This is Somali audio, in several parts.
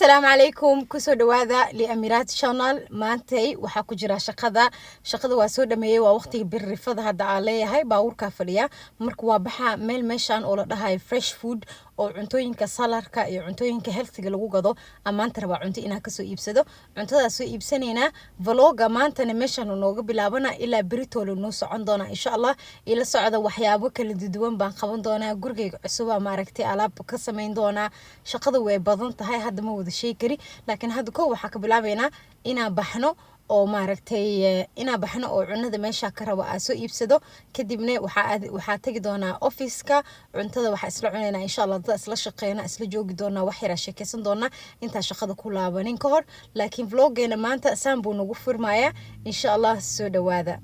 السلام عليكم كسو دوادا لأميرات شانل مانتي waxaa ku jira shaqada waa soo dhameeyay waa waqtiga birrifada hadda aan leeyahay baawurka fadhiya marka waa baxa meel meeshan oo la dhahay fresh food oo cuntooyinka salarka iyo cuntooyinka healthiga lagu gado amaanta raba cunto inaan ka soo iibsado cuntada soo iibsanayna vloga maantana meeshan nooga bilaabana ilaa beritoolo noo socon doona insha Allah ila socda waxyaabo kala duwan baan qaban doona gurigeyga cusub ma aragtay alaab ka sameyn doona shaqada way badan tahay hadda ma wada shay kari laakiin hadda ko waxa ka bilaabayna inaan baxno oo maaragtay inaan baxno oo cunada meesha ka rabo aan soo iibsado kadibna waxa tagi doona office-ka cuntada waxa isla cunayna insha Allah dad isla shaqeeyna isla joogi doona wax yar sheekeysan doona inta shaqada ku laabanin ka hor laakiin vloggeena maanta saan buu nagu furmaaya insha Allah soo dhawaada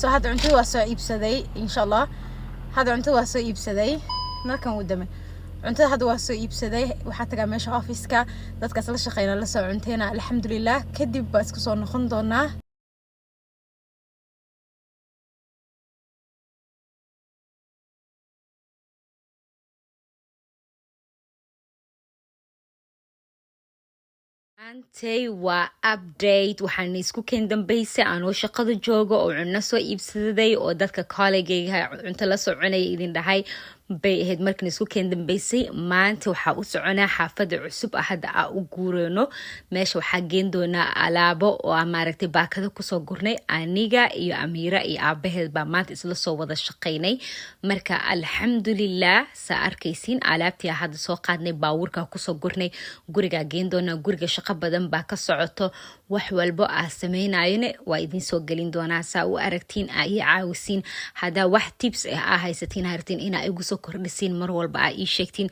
so hada cuntada waa soo iibsaday insha Allah hada cuntada waa soo iibsaday markan uu damay cuntada hada waa soo iibsaday waxa tagaa meesha office-ka dadka la shaqeeyna la soo cunteena alxamdulillah kadib baa isku soo noqon doonaa Antay waa update waxaan isku keen dambeysay aanoo shaqada joogo oo cunno soo iibsaday oo dadka colleague-ga cunto la soo cunay idin dhahay bay ahayd markan isku keen dambeysay maanta waxa u soconaa xaafada cusub hadda aan u guurano meesha waxa geen doona alaabo oo maaragtay baakada ku soo gurnay aniga iyo Amira iyo aabaheed baa maanta isla soo wada shaqeynay marka alxamdulillah sa arkaysiin alaabtii hadda soo qaadnay baawurka ku soo gurnay guriga geen doona guriga shaqo badan baa ka socoto wax walbo aan sameynayna waa idin soo galin doonaa saa u aragtiin ay caawisiin hada wax tips ah haysatiin hartiin ina igu soo kordhisiin mar walba ay sheegtiin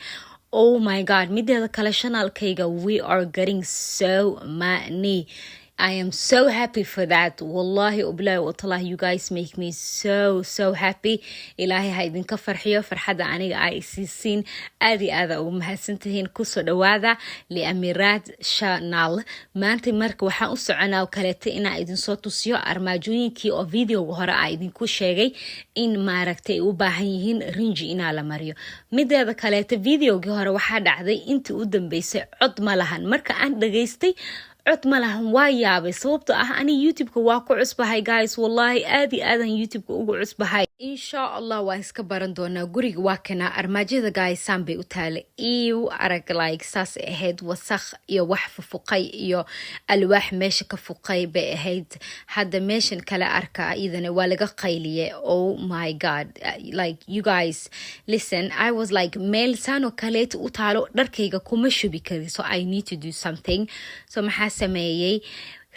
oh my god mideeda kale channelkayga we are getting so money I am so happy for that wallahi ubillahi wa ta'ala you guys make me so happy ilaahay ha idinka farxiyo farxada aniga ay isiin aad ugu mahadsantihiin ku soo dhawaada li Amiraat Channel maanta marka waxaan u soconaa kaleeto ina idin soo tusiyo armaajooyinkii oo video hore ay idinku sheegay in maaragtay u baahan yihiin rinji ina la mariyo mideeda kaleeto videogii hore waxa dhacday intii u dambeysay cod ma lahan marka aan dhageystay cod ma lahan waa yaabay sababtoo ah ani YouTube-ka waa ku cusbahay guys wallahi aad aadan YouTube-ka ugu cusbahay إن شاء الله واسك برندونا قريق واكنا أرماجي قايسان بي أتالي إيو أرق لايك ساس إهيد وسخ إيو وحف فوقي إيو الواح ماشك فوقي بي إهيد هذا ماشن كلا أركا إذن والغا قيلية oh my god like you guys listen I was like ميل سانو كاليت أتالو دركيغا كومشو بكري so I need to do something so محاسة مايي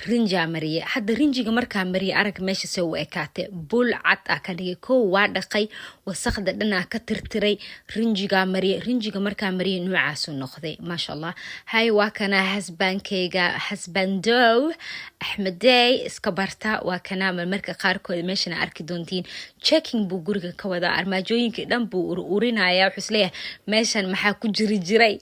rinja mariye hadda rinjiga markaa mariye arag meesha soo u ekaatay bul cad ah ka dhigay kow waa dhaqay wasaqda dhanaa ka tirtiray rinjiga markaa mariye nuucaas u noqday maasha allah hay waa kana hasbandow axmedey iska barta waa kana marka qaarkood meeshana arki doontiin checking buu guriga ka wadaa armaajooyinka dhan buu ururinaya wuxuu isleeyahay meeshan maxaa ku jiray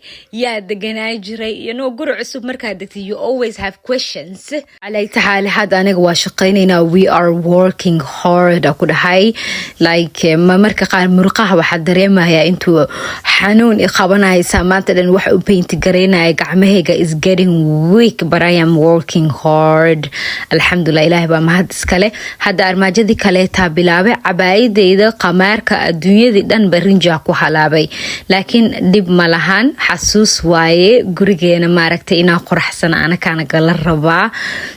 yaa deganaa jiray guri cusub markaa degtay you always have questions على تعال هذا أنا واشقيننا we are working hard أقول هاي like ما مركا قال مرقها واحد دريمة هي أنتو حنون إخواننا هاي سامات لأن واحد بين تجرينا جعمهجا is getting weak but I am working hard الحمد لله إلهي بما هاد سكله هذا أرماجدي كله تابلابه عبايد إذا قمر كالدنيا ذي دن برنجاكو حلابي لكن دب ملهان حسوس واي جرجينا ماركتينا قرح سنة أنا كان قال الربع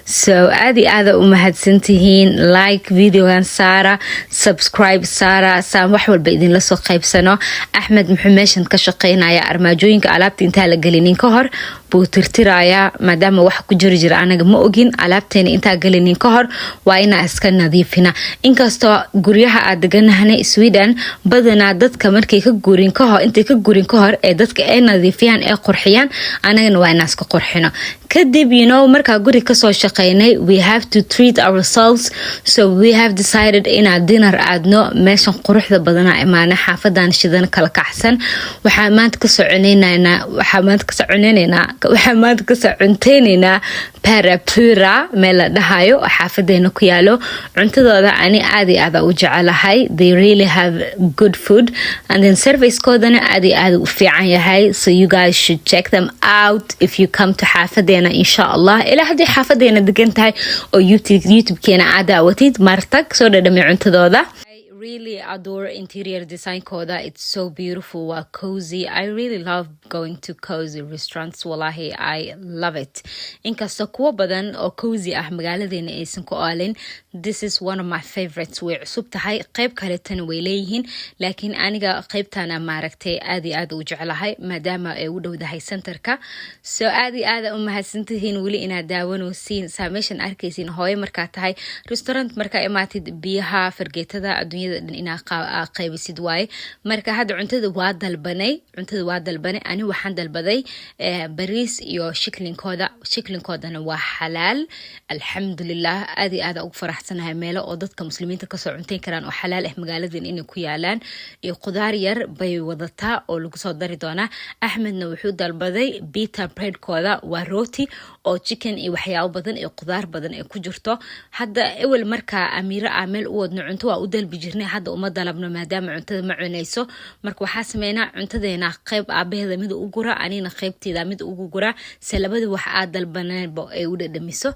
so aada umahadsantihiin like videogan saara subscribe saara saan wax walba idin la soo qaybsano axmed muxuu meeshan ka shaqeynaya armaajooyinka alaabta inta la gelinin ka hor buu tirtiraya maadaama wax ku jira anaga ma ogin alaabteena inta gelinin ka hor waa ina iska nadiifina inkastoo guryaha aad deganahay Sweden badana dadka markay ka guurin ka hor intay ka guurin ka hor ee dadka ay nadiifiyaan ee qurxiyaan anagana waa ina iska qurxino kadib marka guri ka soo shaqeynay we have to treat ourselves so we have decided in a dinner aadno meeshan quruxda badana imaana xaafadan shidan kala kacsan waxaa maanta ka soconeynaa parapura meel la dhahayo xaafadeena ku yaalo cuntadooda ani aad u jecelahay they really have good food and then service-koodana aad u fiican yahay so you guys should check them out if you come to xaafadeena insha Allah ilaa hadii xaafadeena degan tahay oo YouTube keena aad watid martag soo dhadhamay cuntadooda really adore interior design koda it's so beautiful cozy I really love going to cozy restaurants wallahi I love it inkasta kuwa badan oo cozy ah magaaladeena aysan ku aalin this is one of my favorites way cusub tahay qayb kale tan way leeyihiin laakiin aniga qaybtana maaragtay aad u jecelahay maadaama ay u dhowdahay centerka so aad u mahadsantihiin wali inaad daawanaysiin sameeshan arkaysiin hooyo markaa tahay restaurant markaa imaatid biyaha fargeetada adduunyada ina qaybisid waay marka hadda cuntada waa dalbanay ani waxaan dalbaday bariis iyo shiklinkoodana waa xalaal alxamdulillah aad ugu faraxsanahay meelo oo dadka muslimiinta ka soo cunteyn karaan oo xalaal ah magaaladan inay ku yaalaan iyo qudaar yar bay wadataa oo lagu soo dari doonaa axmedna wuxuu dalbaday pita bread kooda waa roti oo chicken iyo waxyaabo badan iyo qudaar badan ay ku jirto hadda awal marka Amira Amel u wadno cunto waa u dalbi jirnay hadda uma dalabno maadaama cuntada ma cunayso marka waxaa sameynaa cuntadeena qayb aabaheeda mid ugu gura anina qaybteeda mid ugu gura salabada wax aad dalbanayba ay u dhadhamiso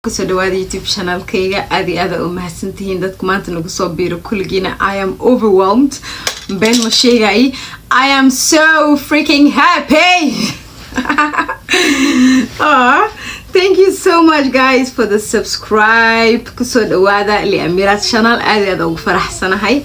kusoo dhawaada YouTube channelkayga aad u mahadsantihiin dadku maanta nagu soo biiro kulligiina I am overwhelmed ben ma sheegay I am so freaking happy thank you so much guys for the subscribe kusoo dhawaada li Amira's channel aad ugu faraxsanahay